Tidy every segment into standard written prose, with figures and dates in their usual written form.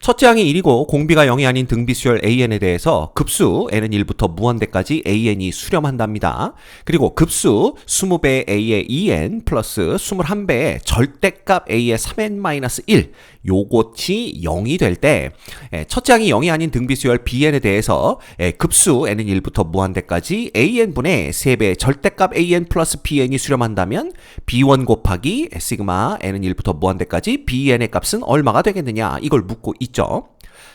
첫째 항이 1이고 공비가 0이 아닌 등비수열 AN에 대해서 급수 n은 1부터 무한대까지 AN이 수렴한답니다. 그리고 급수 20배의 A의 2n 플러스 21배의 절대값 A의 3n-1 요것이 0이 될 때 첫째 항이 0이 아닌 등비수열 BN에 대해서 급수 n은 1부터 무한대까지 AN분의 3배의 절대값 AN 플러스 BN이 수렴한다면 B1 곱하기 시그마 n은 1부터 무한대까지 BN의 값은 얼마가 되겠느냐 이걸 묻고 있죠.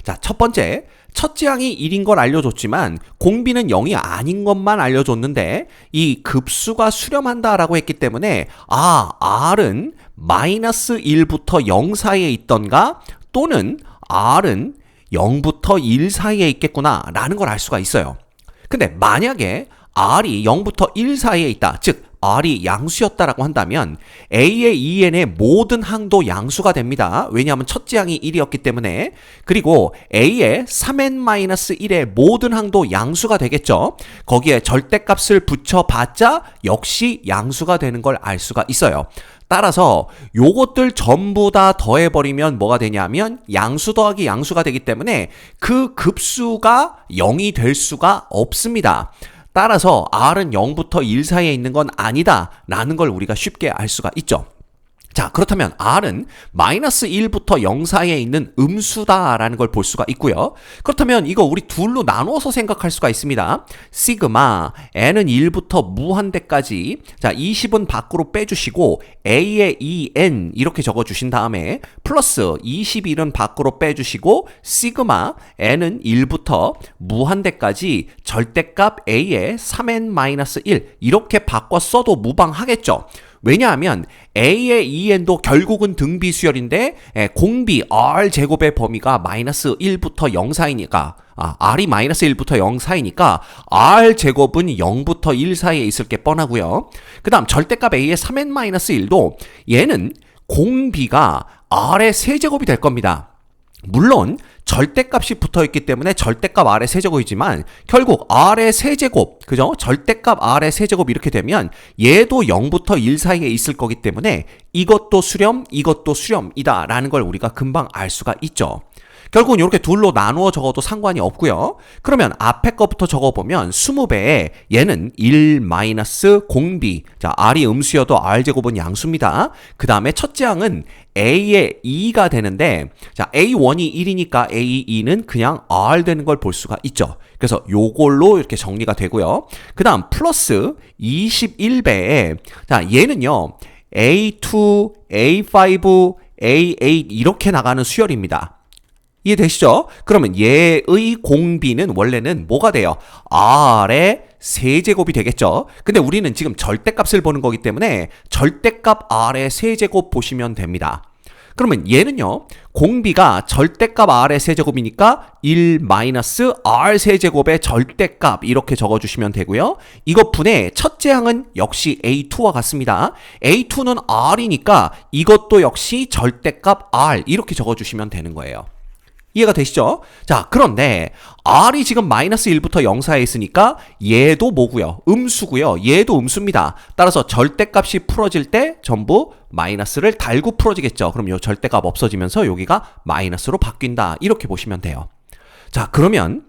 자, 첫 번째, 첫째 항이 1인 걸 알려줬지만 공비는 0이 아닌 것만 알려줬는데 이 급수가 수렴한다라고 했기 때문에 R은 마이너스 1부터 0 사이에 있던가 또는 R은 0부터 1 사이에 있겠구나 라는 걸 알 수가 있어요. 근데 만약에 R이 0부터 1 사이에 있다, 즉 R이 양수였다라고 한다면 A의 2n의 모든 항도 양수가 됩니다. 왜냐하면 첫째 항이 1이었기 때문에. 그리고 A의 3n-1의 모든 항도 양수가 되겠죠. 거기에 절대값을 붙여봤자 역시 양수가 되는 걸 알 수가 있어요. 따라서 요것들 전부 다 더해버리면 뭐가 되냐면 양수 더하기 양수가 되기 때문에 그 급수가 0이 될 수가 없습니다. 따라서 R은 0부터 1 사이에 있는 건 아니다 라는 걸 우리가 쉽게 알 수가 있죠. 자, 그렇다면 R은 마이너스 1부터 0 사이에 있는 음수다라는 걸 볼 수가 있고요. 그렇다면 이거 우리 둘로 나누어서 생각할 수가 있습니다. 시그마 n은 1부터 무한대까지, 자 20은 밖으로 빼주시고 A의 2n 이렇게 적어주신 다음에 플러스 21은 밖으로 빼주시고 시그마 n은 1부터 무한대까지 절대값 A의 3n-1 이렇게 바꿔 써도 무방하겠죠. 왜냐하면 A의 2n도 결국은 등비수열인데 공비 R제곱의 범위가 마이너스 1부터 0 사이니까 R이 마이너스 1부터 0 사이니까 R제곱은 0부터 1 사이에 있을 게 뻔하고요. 그 다음 절대값 A의 3n-1도 얘는 공비가 R의 세제곱이 될 겁니다. 물론 절대값이 붙어있기 때문에 절대값 R의 세제곱이지만 결국 R의 세제곱, 그죠? 절대값 R의 세제곱 이렇게 되면 얘도 0부터 1 사이에 있을 거기 때문에 이것도 수렴, 이것도 수렴이다 라는 걸 우리가 금방 알 수가 있죠. 결국은 이렇게 둘로 나누어 적어도 상관이 없고요. 그러면 앞에 거부터 적어보면 20배에 얘는 1 마이너스 공비, 자 R이 음수여도 R제곱은 양수입니다. 그 다음에 첫째 항은 A의 2가 되는데 자 A1이 1이니까 A2는 그냥 R 되는 걸 볼 수가 있죠. 그래서 요걸로 이렇게 정리가 되고요. 그 다음 플러스 21배에 자 얘는요 A2, A5, A8 이렇게 나가는 수열입니다. 이해되시죠? 그러면 얘의 공비는 원래는 뭐가 돼요? R의 세제곱이 되겠죠? 근데 우리는 지금 절대값을 보는 거기 때문에 절대값 R의 세제곱 보시면 됩니다. 그러면 얘는요, 공비가 절대값 R의 세제곱이니까 1 마이너스 R 세제곱의 절대값 이렇게 적어주시면 되고요. 이것 분의 첫째 항은 역시 A2와 같습니다. A2는 R이니까 이것도 역시 절대값 R 이렇게 적어주시면 되는 거예요. 이해가 되시죠? 자, 그런데 R이 지금 마이너스 1부터 0 사이에 있으니까 얘도 뭐고요? 음수고요. 얘도 음수입니다. 따라서 절대값이 풀어질 때 전부 마이너스를 달고 풀어지겠죠. 그럼 요 절대값 없어지면서 여기가 마이너스로 바뀐다. 이렇게 보시면 돼요. 자, 그러면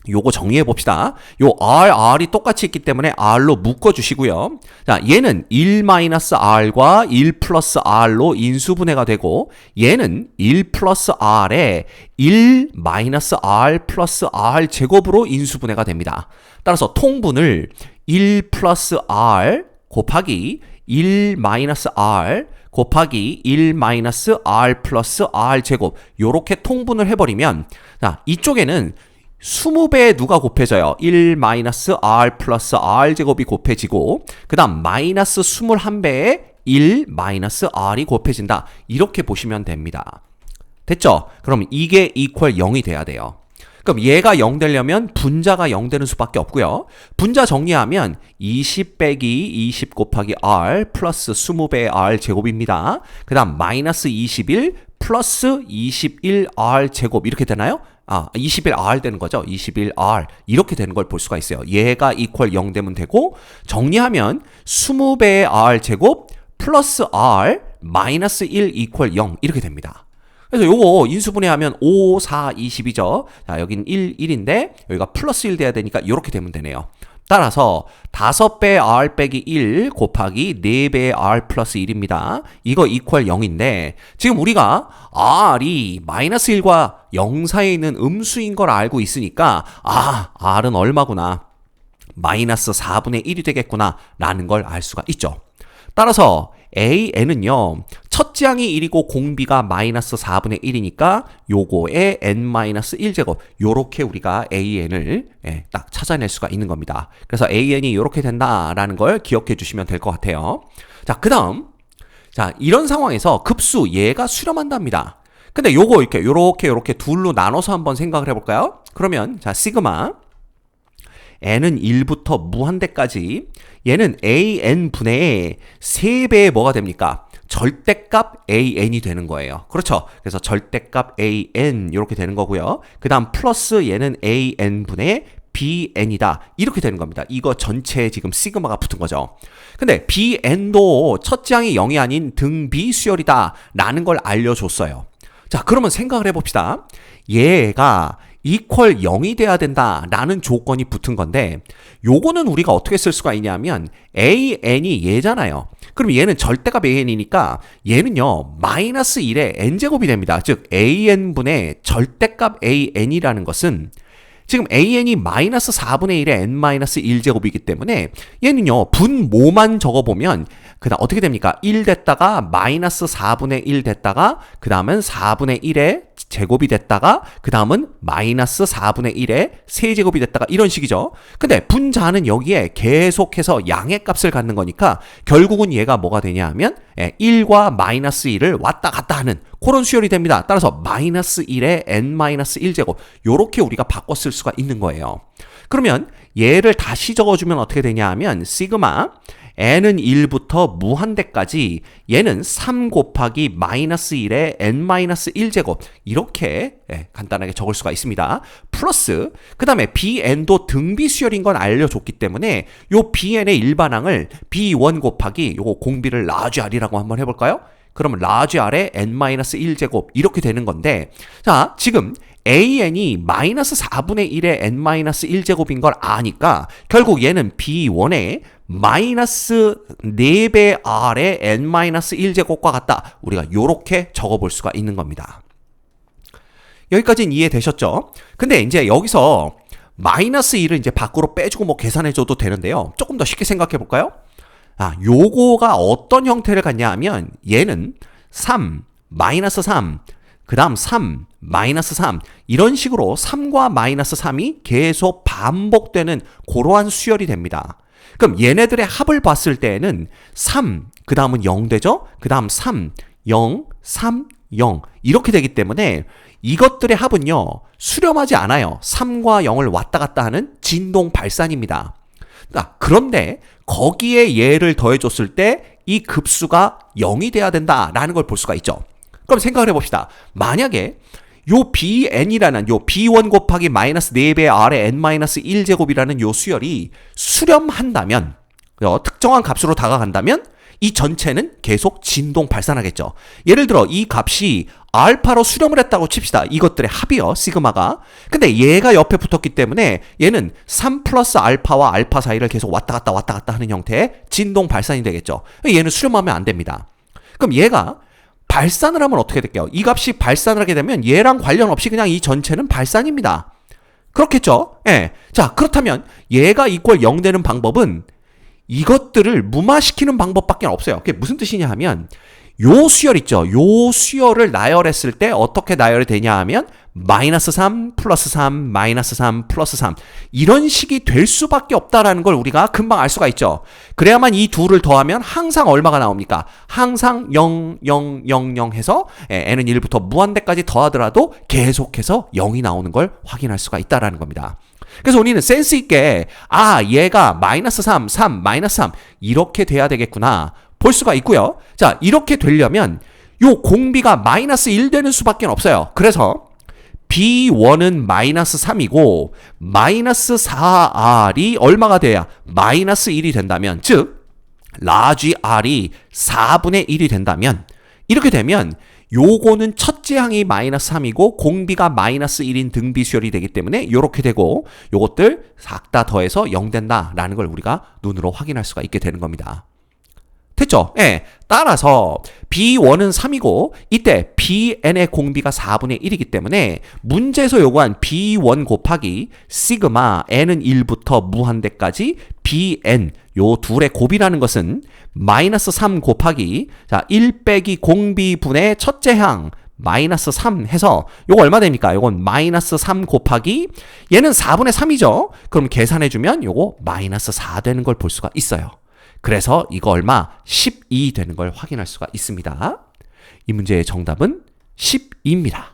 요거 정리해 봅시다. 요 R이 똑같이 있기 때문에 R로 묶어주시고요. 자, 얘는 1-R과 1+R로 인수분해가 되고 얘는 1+R에 1-R 플러스 R 제곱으로 인수분해가 됩니다. 따라서 통분을 1+R 곱하기 1-R 곱하기 1-R 플러스 R 제곱 요렇게 통분을 해버리면 자, 이쪽에는 20배에 누가 곱해져요? 1-R 플러스 R 제곱이 곱해지고 그 다음 마이너스 21배에 1-R이 곱해진다. 이렇게 보시면 됩니다. 됐죠? 그럼 이게 이퀄 0이 돼야 돼요. 그럼 얘가 0 되려면 분자가 0 되는 수밖에 없고요. 분자 정리하면 20 빼기 20 곱하기 R 플러스 20배의 R 제곱입니다. 그 다음 마이너스 21 플러스 21R 제곱 이렇게 되나요? 21R 되는 거죠. 21R 이렇게 되는 걸 볼 수가 있어요. 얘가 이퀄 0 되면 되고 정리하면 20배의 R 제곱 플러스 R 마이너스 1 이퀄 0 이렇게 됩니다. 그래서 요거 인수분해하면 5, 4, 20이죠. 자, 여긴 1, 1인데 여기가 플러스 1 돼야 되니까 이렇게 되면 되네요. 따라서 5배 r 빼기 1 곱하기 4배 r 플러스 1입니다. 이거 이퀄 0인데 지금 우리가 r이 마이너스 1과 0 사이에 있는 음수인 걸 알고 있으니까 r은 얼마구나. 마이너스 4분의 1이 되겠구나 라는 걸 알 수가 있죠. 따라서 AN은요, 첫째 항이 1이고 공비가 마이너스 4분의 1이니까 요거에 n-1제곱 요렇게 우리가 AN을 딱 찾아낼 수가 있는 겁니다. 그래서 AN이 요렇게 된다라는 걸 기억해 주시면 될 것 같아요. 자, 그 다음 자, 이런 상황에서 급수 얘가 수렴한답니다. 근데 요거 요렇게 둘로 나눠서 한번 생각을 해볼까요? 그러면 자, 시그마 n은 1부터 무한대까지 얘는 an분의 3배의 뭐가 됩니까? 절대값 an이 되는 거예요. 그렇죠? 그래서 절대값 an 이렇게 되는 거고요. 그 다음 플러스 얘는 an분의 bn이다. 이렇게 되는 겁니다. 이거 전체에 지금 시그마가 붙은 거죠. 근데 bn도 첫째 항이 0이 아닌 등비 수열이다 라는 걸 알려줬어요. 자, 그러면 생각을 해봅시다. 얘가 이퀄 0이 돼야 된다라는 조건이 붙은 건데 요거는 우리가 어떻게 쓸 수가 있냐면 an이 얘잖아요. 그럼 얘는 절대값 an이니까 얘는요 마이너스 1의 n제곱이 됩니다. 즉 an분의 절대값 an이라는 것은 지금 an이 마이너스 4분의 1의 n-1제곱이기 때문에 얘는요 분모만 적어보면 그 다음 어떻게 됩니까? 1 됐다가 마이너스 4분의 1 됐다가 그 다음은 4분의 1의 제곱이 됐다가 그 다음은 마이너스 4분의 1의 세제곱이 됐다가 이런 식이죠. 근데 분자는 여기에 계속해서 양의 값을 갖는 거니까 결국은 얘가 뭐가 되냐 하면 1과 마이너스 1을 왔다 갔다 하는 그런 수열이 됩니다. 따라서 마이너스 1의 n-1제곱 요렇게 우리가 바꿔 쓸 수가 있는 거예요. 그러면 얘를 다시 적어주면 어떻게 되냐 하면 시그마 n은 1부터 무한대까지 얘는 3 곱하기 마이너스 1의 n-1제곱 이렇게 간단하게 적을 수가 있습니다. 플러스 그 다음에 bn도 등비 수열인 건 알려줬기 때문에 요 bn의 일반항을 b1 곱하기 요거 공비를 라지 r이라고 한번 해볼까요? 그러면 라지 r의 n-1제곱 이렇게 되는 건데 자 지금 an이 마이너스 4분의 1의 n-1제곱인 걸 아니까 결국 얘는 b1의 마이너스 4배 r의 n-1제곱과 같다. 우리가 요렇게 적어볼 수가 있는 겁니다. 여기까지는 이해되셨죠? 근데 이제 여기서 마이너스 1을 이제 밖으로 빼주고 뭐 계산해줘도 되는데요. 조금 더 쉽게 생각해 볼까요? 요거가 어떤 형태를 갖냐 하면 얘는 3, 마이너스 3, 그 다음 3, 마이너스 3 이런 식으로 3과 마이너스 3이 계속 반복되는 그러한 수열이 됩니다. 그럼 얘네들의 합을 봤을 때에는 3, 그 다음은 0 되죠? 그 다음 3, 0, 3, 0 이렇게 되기 때문에 이것들의 합은요 수렴하지 않아요. 3과 0을 왔다 갔다 하는 진동 발산입니다. 그런데 거기에 얘를 더해줬을 때 이 급수가 0이 돼야 된다라는 걸 볼 수가 있죠. 그럼 생각을 해봅시다. 만약에 요 bn이라는 요 b1 곱하기 마이너스 4배 r의 n-1제곱이라는 요 수열이 수렴한다면 특정한 값으로 다가간다면 이 전체는 계속 진동 발산하겠죠. 예를 들어 이 값이 알파로 수렴을 했다고 칩시다. 이것들의 합이요. 시그마가. 근데 얘가 옆에 붙었기 때문에 얘는 3 플러스 알파와 알파 사이를 계속 왔다 갔다 하는 형태의 진동 발산이 되겠죠. 얘는 수렴하면 안 됩니다. 그럼 얘가 발산을 하면 어떻게 될까요? 이 값이 발산을 하게 되면 얘랑 관련 없이 그냥 이 전체는 발산입니다. 그렇겠죠? 예. 자, 그렇다면 얘가 이퀄 0 되는 방법은 이것들을 무마시키는 방법밖에 없어요. 그게 무슨 뜻이냐 하면 요 수열 있죠. 요 수열을 나열했을 때 어떻게 나열이 되냐 하면 마이너스 3 플러스 3 마이너스 3 플러스 3 이런 식이 될 수밖에 없다라는 걸 우리가 금방 알 수가 있죠. 그래야만 이 둘을 더하면 항상 얼마가 나옵니까? 항상 0, 0, 0, 0 해서 n은 1부터 무한대까지 더하더라도 계속해서 0이 나오는 걸 확인할 수가 있다라는 겁니다. 그래서 우리는 센스 있게 얘가 마이너스 3, 3, 마이너스 3 이렇게 돼야 되겠구나 볼 수가 있고요. 자, 이렇게 되려면 요 공비가 마이너스 1 되는 수밖에 없어요. 그래서 b1은 마이너스 3이고 마이너스 4r이 얼마가 돼야 마이너스 1이 된다면 즉 라지 r이 4분의 1이 된다면 이렇게 되면 요거는 첫 첫째 항이 마이너스 3이고 공비가 마이너스 1인 등비 수열이 되기 때문에 이렇게 되고 요것들 싹 다 더해서 0 된다라는 걸 우리가 눈으로 확인할 수가 있게 되는 겁니다. 됐죠? 예. 따라서 B1은 3이고 이때 Bn의 공비가 4분의 1이기 때문에 문제에서 요구한 B1 곱하기 시그마 n은 1부터 무한대까지 Bn 요 둘의 곱이라는 것은 마이너스 3 곱하기 1 빼기 공비분의 첫째 항 마이너스 3 해서 요거 얼마 됩니까? 요건 마이너스 3 곱하기 얘는 4분의 3이죠? 그럼 계산해주면 요거 마이너스 4 되는 걸 볼 수가 있어요. 그래서 이거 얼마? 12 되는 걸 확인할 수가 있습니다. 이 문제의 정답은 12입니다.